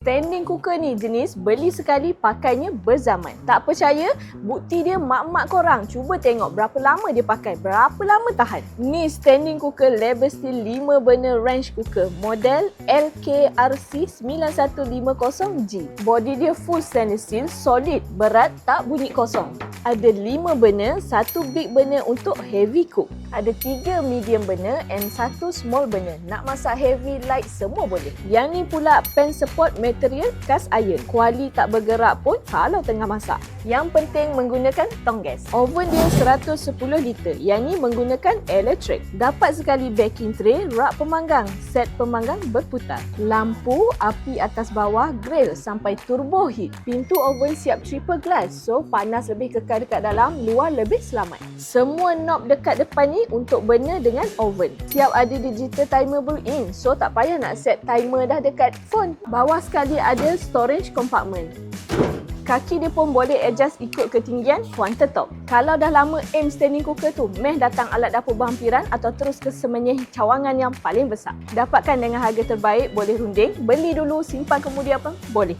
Standing cooker ni jenis beli sekali pakainya berzaman. Tak percaya? Bukti dia mak-mak korang. Cuba tengok berapa lama dia pakai, berapa lama tahan. Ni standing cooker label steel 5 burner range cooker model LKRC 9150G. Body dia full stainless steel, solid, berat, tak bunyi kosong. Ada 5 burner, 1 big burner untuk heavy cook. Ada 3 medium burner and 1 small burner. Nak masak heavy, light, semua boleh. Yang ni pula pan support material cast iron. Kuali tak bergerak pun kalau tengah masak. Yang penting menggunakan tong gas. Oven dia 110 liter. Yang ni menggunakan elektrik. Dapat sekali baking tray, rak pemanggang, set pemanggang berputar. Lampu, api atas bawah, grill sampai turbo heat. Pintu oven siap triple glass. So panas lebih kekal dekat dalam, luar lebih selamat. Semua knob dekat depan ni untuk burner dengan oven. Siap ada digital timer built-in. So tak payah nak set timer dah dekat phone. Bawah sekali ada storage compartment. Kaki dia pun boleh adjust ikut ketinggian countertop. Kalau dah lama aim standing cooker tu, meh datang alat dapur berhampiran atau terus ke semenyih cawangan yang paling besar. Dapatkan dengan harga terbaik, boleh runding, beli dulu, simpan kemudian apa? Boleh.